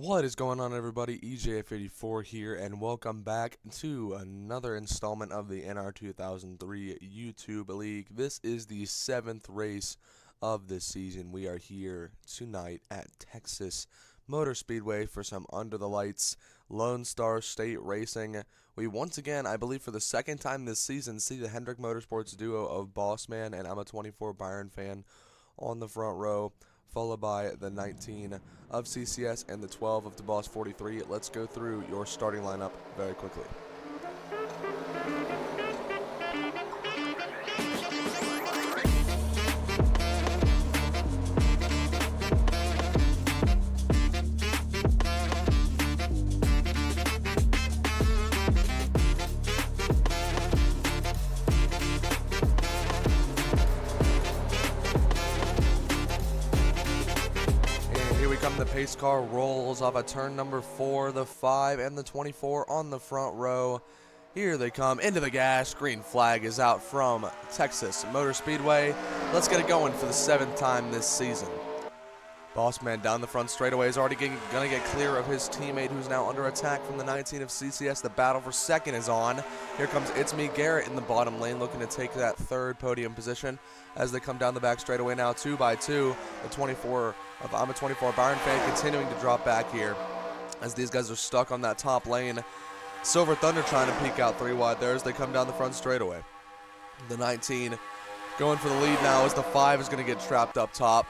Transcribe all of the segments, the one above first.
What is going on, everybody? EJF84 here, and welcome back to another installment of the NR2003 YouTube League. This is the 7th race of this season. We are here tonight at Texas Motor Speedway for some under the lights Lone Star State racing. We once again, I believe for the second time this season, see the Hendrick Motorsports duo of Bossman and I'm a 24 Byron fan on the front row, followed by the 19 of CCS and the 12 of DeBoss 43. Let's go through your starting lineup very quickly. The pace car rolls off at turn number 4, the 5 and the 24 on the front row. Here they come into the gas. Green flag is out from Texas Motor Speedway. Let's get it going for the 7th time this season. Bossman down the front straightaway is already going to get clear of his teammate, who's now under attack from the 19 of CCS. The battle for second is on. Here comes It's Me Garrett in the bottom lane, looking to take that third podium position as they come down the back straightaway now 2 by 2. The 24 of I'm a 24 Byron fan continuing to drop back here as these guys are stuck on that top lane. Silver Thunder trying to peek out 3 wide there as they come down the front straightaway. The 19 going for the lead now as the 5 is going to get trapped up top.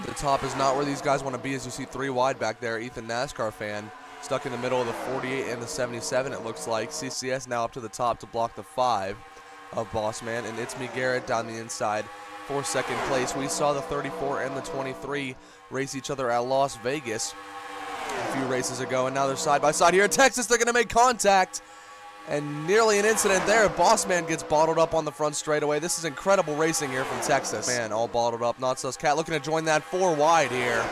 The top is not where these guys want to be, as you see 3 wide back there. Ethan, NASCAR fan, stuck in the middle of the 48 and the 77, it looks like. CCS now up to the top to block the 5 of Bossman, and It's Me Garrett down the inside for second place. We saw the 34 and the 23 race each other at Las Vegas a few races ago, and now they're side by side here in Texas. They're going to make contact, and nearly an incident there. Bossman gets bottled up on the front straightaway. This is incredible racing here from Texas. Man, all bottled up. Not Sus Cat looking to join that 4 wide here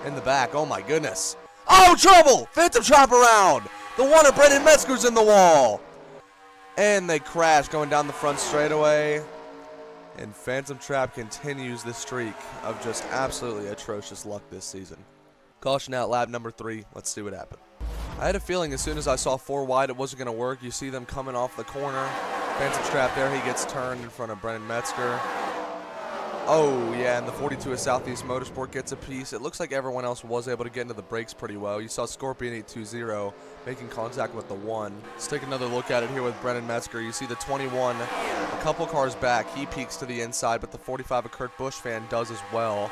in the back. Oh my goodness. Oh, trouble! Phantom Trap around! The one of Brendan Metzger's in the wall. And they crash going down the front straightaway. And Phantom Trap continues the streak of just absolutely atrocious luck this season. Caution out lap number 3. Let's see what happened. I had a feeling as soon as I saw 4 wide it wasn't going to work. You see them coming off the corner. Phantom Trap there. He gets turned in front of Brendan Metzger. Oh, yeah, and the 42 of Southeast Motorsport gets a piece. It looks like everyone else was able to get into the brakes pretty well. You saw Scorpion 820 making contact with the 1. Let's take another look at it here with Brendan Metzger. You see the 21 a couple cars back. He peeks to the inside, but the 45 of Kurt Busch fan does as well.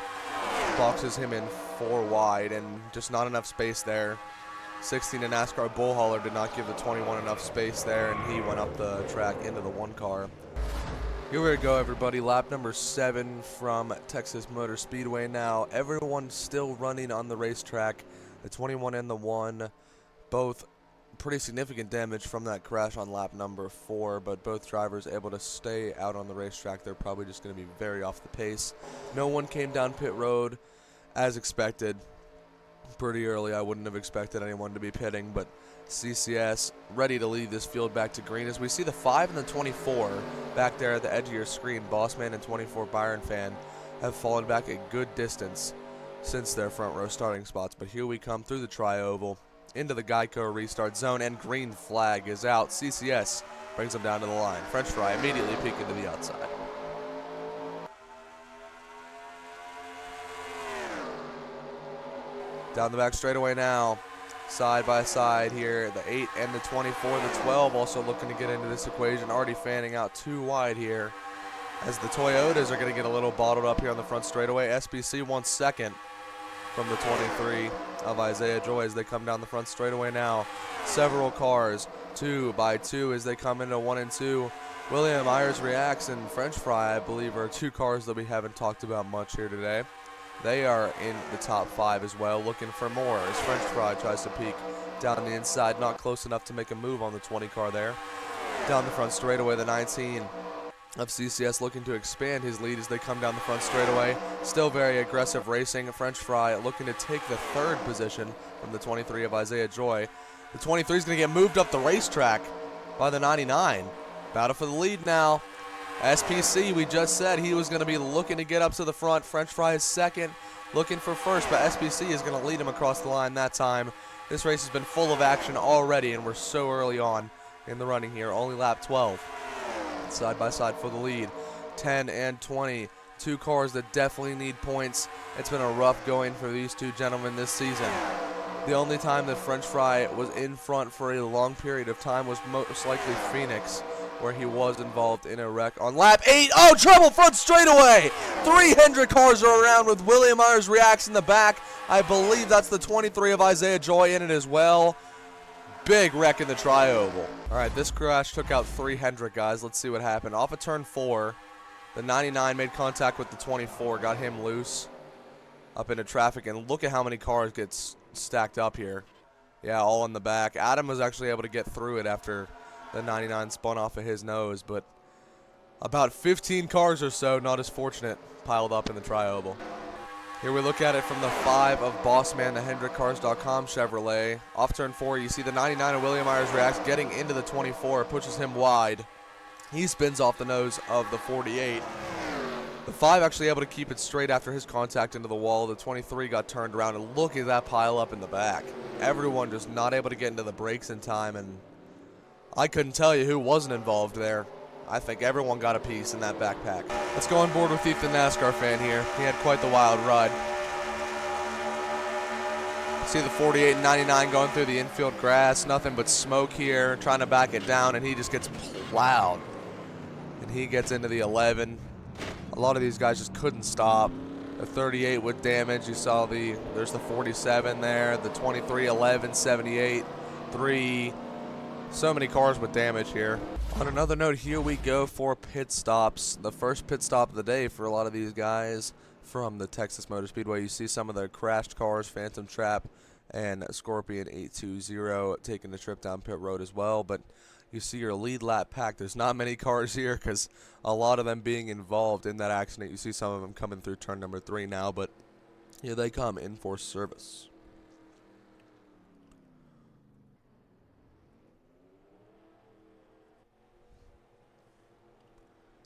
Boxes him in 4 wide, and just not enough space there. 16 and NASCAR Bullhauler did not give the 21 enough space there, and he went up the track into the 1 car. Here we go, everybody. Lap number 7 from Texas Motor Speedway now. Everyone still running on the racetrack. The 21 and the 1, both pretty significant damage from that crash on lap number 4, but both drivers able to stay out on the racetrack. They're probably just going to be very off the pace. No one came down pit road as expected. Pretty early, I wouldn't have expected anyone to be pitting, but CCS ready to lead this field back to green as we see the 5 and the 24 back there at the edge of your screen. Bossman and 24 Byron fan have fallen back a good distance since their front row starting spots, but here we come through the tri-oval into the Geico restart zone, and green flag is out. CCS brings them down to the line. French Fry immediately peeking to the outside. Down the back straightaway now, side by side here, the 8 and the 24, the 12 also looking to get into this equation, already fanning out 2 wide here, as the Toyotas are going to get a little bottled up here on the front straightaway. SBC wants second from the 23 of Isaiah Joy as they come down the front straightaway now. Several cars, 2 by 2 as they come into 1 and 2. William Myers Reacts and French Fry, I believe, are 2 cars that we haven't talked about much here today. They are in the top 5 as well, looking for more as French Fry tries to peek down the inside, not close enough to make a move on the 20 car there. Down the front straightaway, the 19 of CCS looking to expand his lead as they come down the front straightaway. Still very aggressive racing. French Fry looking to take the 3rd position from the 23 of Isaiah Joy. The 23 is going to get moved up the racetrack by the 99. Battle for the lead now. SPC, we just said he was going to be looking to get up to the front. French Fry is second. looking for first, but SBC is going to lead him across the line that time. This race has been full of action already, and we're so early on in the running here. Only lap 12. Side by side for the lead. 10 and 20. Two cars that definitely need points. It's been a rough going for these two gentlemen this season. The only time that French Fry was in front for a long period of time was most likely Phoenix, where he was involved in a wreck on lap 8. Oh, trouble front straightaway! 300 cars are around with William Myers reacts in the back. I believe that's the 23 of Isaiah Joy in it as well. Big wreck in the tri-oval. All right, this crash took out 3 Hendrick guys. Let's see what happened. Off of turn 4, the 99 made contact with the 24, got him loose up into traffic, and look at how many cars get stacked up here. Yeah, all in the back. Adam was actually able to get through it after the 99 spun off of his nose, but about 15 cars or so, not as fortunate, piled up in the tri-oval. Here we look at it from the 5 of Bossman, the HendrickCars.com Chevrolet. Off turn 4, you see the 99 of William Myers reacts, getting into the 24, pushes him wide. He spins off the nose of the 48. The 5 actually able to keep it straight after his contact into the wall. The 23 got turned around, and look at that pile up in the back. Everyone just not able to get into the brakes in time, and I couldn't tell you who wasn't involved there. I think everyone got a piece in that backpack. Let's go on board with Ethan, NASCAR fan here. He had quite the wild ride. See the 48 and 99 going through the infield grass. Nothing but smoke here, trying to back it down, and he just gets plowed. And he gets into the 11. A lot of these guys just couldn't stop. The 38 with damage. You saw there's the 47 there. The 23, 11, 78, 3. So many cars with damage here. On another note, here we go for pit stops. The first pit stop of the day for a lot of these guys from the Texas Motor Speedway. You see some of the crashed cars, Phantom Trap and Scorpion 820 taking the trip down pit road as well. But you see your lead lap pack. There's not many cars here because a lot of them being involved in that accident. You see some of them coming through turn number 3 now, but here they come in for service.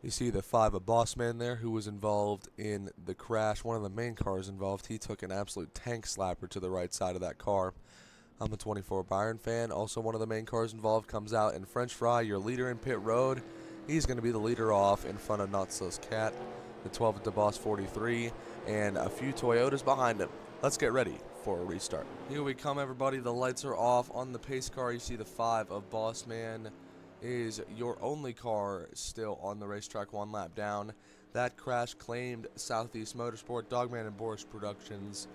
You see the 5 of Bossman there, who was involved in the crash. One of the main cars involved. He took an absolute tank slapper to the right side of that car. I'm a 24 Byron fan. Also one of the main cars involved comes out, and French Fry, your leader in pit road, he's going to be the leader off in front of Not So's Cat, the 12 of DeBoss 43, and a few Toyotas behind him. Let's get ready for a restart. Here we come, everybody. The lights are off on the pace car. You see the 5 of Bossman is your only car still on the racetrack, 1 lap down. That crash claimed Southeast Motorsport, Dogman and Boris Productions,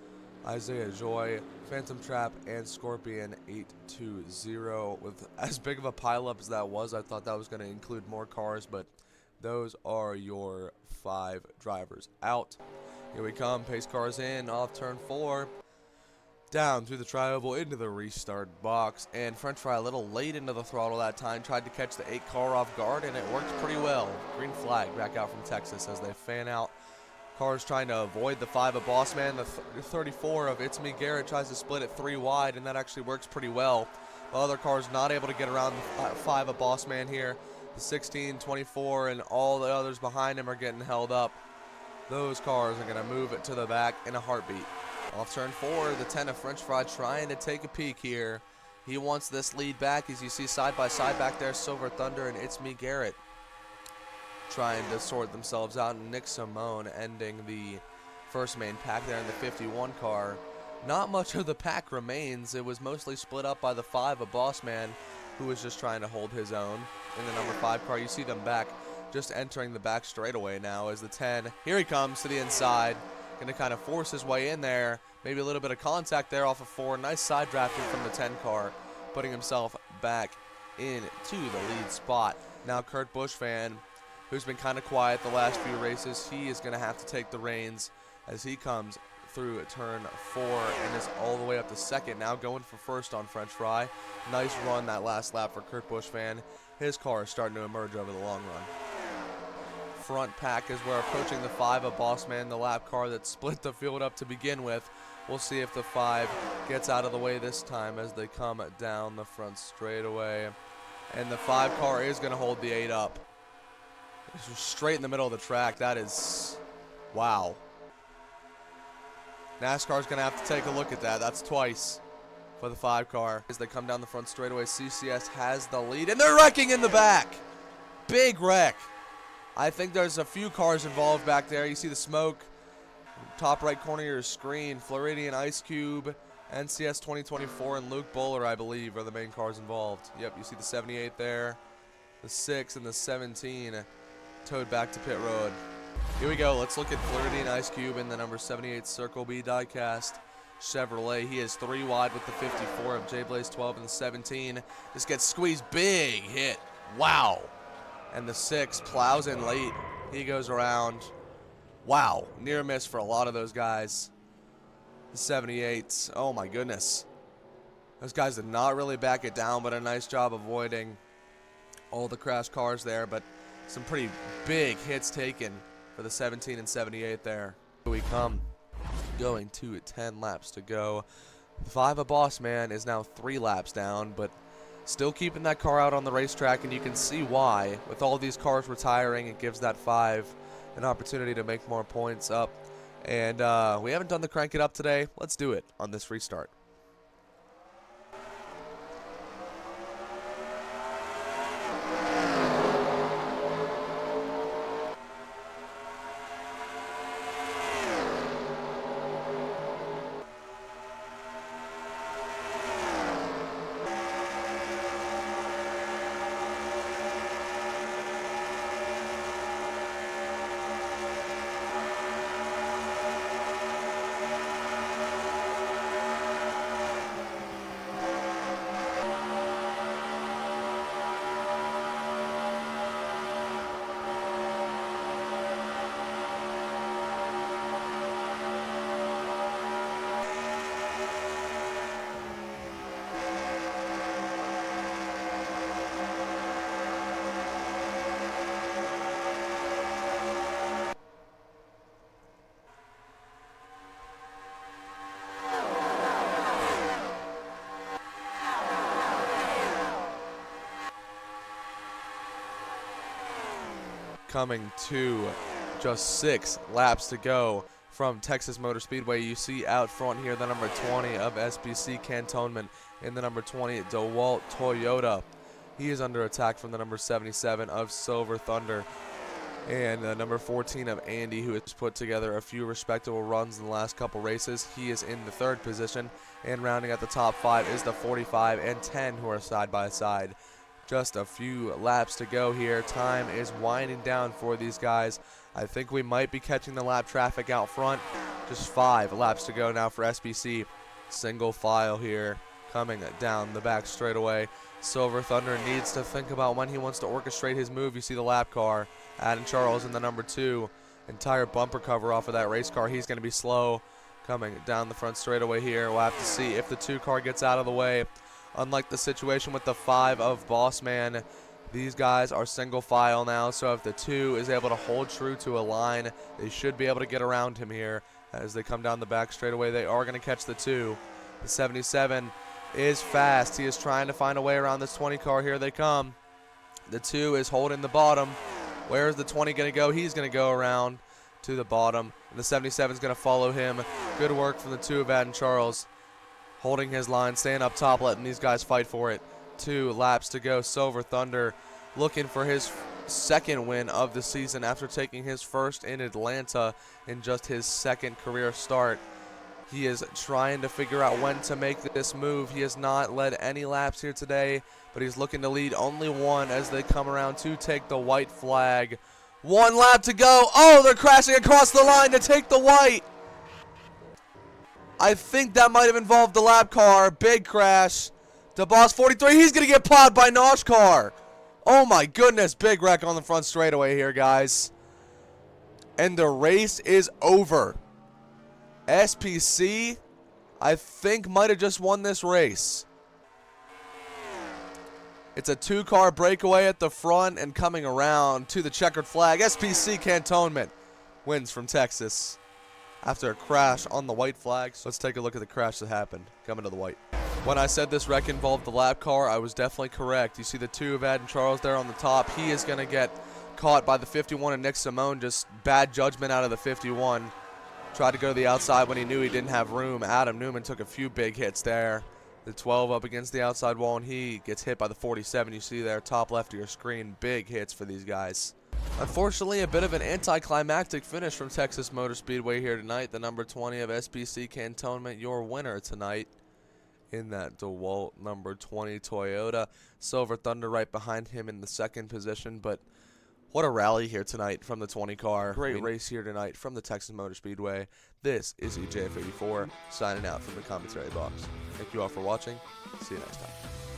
Isaiah Joy, Phantom Trap, and Scorpion 820. With as big of a pileup as that was, I thought that was going to include more cars, but those are your 5 drivers out. Here we come, pace cars in, off turn 4. Down through the tri-oval into the restart box, and French Fry a little late into the throttle that time, tried to catch the 8 car off guard, and it worked pretty well. Green flag back out from Texas as they fan out. Cars trying to avoid the 5 of Bossman. The 34 of It's Me Garrett tries to split it 3 wide, and that actually works pretty well. The other cars not able to get around the 5 of Bossman here. The 16, 24, and all the others behind him are getting held up. Those cars are going to move it to the back in a heartbeat. Off turn 4, the 10 of French Fry trying to take a peek here. He wants this lead back, as you see side by side back there, Silver Thunder and It's Me Garrett trying to sort themselves out. Nick Simone ending the first main pack there in the 51 car. Not much of the pack remains. It was mostly split up by the 5 of Bossman, who was just trying to hold his own in the number 5 car. You see them back, just entering the back straightaway now as the 10. Here he comes to the inside. Going to kind of force his way in there. Maybe a little bit of contact there off of 4. Nice side drafting from the 10 car, putting himself back into the lead spot. Now Kurt Busch fan, who's been kind of quiet the last few races, he is going to have to take the reins as he comes through turn 4 and is all the way up to 2nd. Now going for first on French Fry. Nice run that last lap for Kurt Busch fan. His car is starting to emerge over the long run. Front pack as we're approaching the 5 of Bossman, the lap car that split the field up to begin with. We'll see if the 5 gets out of the way this time as they come down the front straightaway. And the 5 car is going to hold the 8 up. It's straight in the middle of the track. That is, wow. NASCAR's going to have to take a look at that. That's twice for the 5 car. As they come down the front straightaway, CCS has the lead, and they're wrecking in the back. Big wreck. I think there's a few cars involved back there. You see the smoke. Top right corner of your screen. Floridian Ice Cube, NCS 2024, and Luke Bowler, I believe, are the main cars involved. Yep, you see the 78 there. The 6 and the 17 towed back to pit road. Here we go. Let's look at Floridian Ice Cube in the number 78 Circle B diecast Chevrolet. He is 3 wide with the 54 of J-Blaze 12 and the 17. Just gets squeezed. Big hit. Wow. And the 6 plows in late. He goes around. Wow. Near miss for a lot of those guys. The 78. Oh my goodness. Those guys did not really back it down, but a nice job avoiding all the crash cars there. But some pretty big hits taken for the 17 and 78 there. Here we come. Going to 10 laps to go. The 5 of Boss Man is now 3 laps down, but still keeping that car out on the racetrack, and you can see why. With all these cars retiring, it gives that 5 an opportunity to make more points up. And we haven't done the crank it up today. Let's do it on this restart. Coming to just 6 laps to go from Texas Motor Speedway. You see out front here the number 20 of SBC Cantonment in the number 20 DeWalt Toyota. He is under attack from the number 77 of Silver Thunder. And the number 14 of Andy, who has put together a few respectable runs in the last couple races. He is in the 3rd position. And rounding at the top 5 is the 45 and 10, who are side by side. Just a few laps to go here. Time is winding down for these guys. I think we might be catching the lap traffic out front. Just 5 laps to go now for SBC. Single file here coming down the back straightaway. Silver Thunder needs to think about when he wants to orchestrate his move. You see the lap car. Adam Charles in the number 2. Entire bumper cover off of that race car. He's going to be slow coming down the front straightaway here. We'll have to see if the 2 car gets out of the way. Unlike the situation with the 5 of Boss Man, these guys are single file now, so if the 2 is able to hold true to a line, they should be able to get around him here. As they come down the back straightaway, they are going to catch the 2. The 77 is fast. He is trying to find a way around this 20 car. Here they come. The 2 is holding the bottom. Where is the 20 going to go? He's going to go around to the bottom. And the 77 is going to follow him. Good work from the 2 of Adam Charles. Holding his line, staying up top, letting these guys fight for it. 2 laps to go. Silver Thunder looking for his 2nd win of the season after taking his 1st in Atlanta in just his 2nd career start. He is trying to figure out when to make this move. He has not led any laps here today, but he's looking to lead only 1 as they come around to take the white flag. 1 lap to go. Oh, they're crashing across the line to take the white. I think that might have involved the lap car. Big crash. DeBoss 43. He's going to get plowed by Nosh car. Oh my goodness. Big wreck on the front straightaway here, guys. And the race is over. SPC, I think, might have just won this race. It's a 2-car breakaway at the front and coming around to the checkered flag. SPC Cantonment wins from Texas after a crash on the white flags. Let's take a look at the crash that happened coming to the white. When I said this wreck involved the lap car, I was definitely correct. You see the 2 of Adam Charles there on the top. He is going to get caught by the 51 of Nick Simone. Just bad judgment out of the 51. Tried to go to the outside when he knew he didn't have room. Adam Newman took a few big hits there. The 12 up against the outside wall, and he gets hit by the 47. You see there, top left of your screen, big hits for these guys. Unfortunately, a bit of an anticlimactic finish from Texas Motor Speedway here tonight. The number 20 of SBC Cantonment, your winner tonight in that DeWalt number 20 Toyota. Silver Thunder right behind him in the second position, but what a rally here tonight from the 20 car. Great race here tonight from the Texas Motor Speedway. This is EJF84 signing out from the commentary box. Thank you all for watching. See you next time.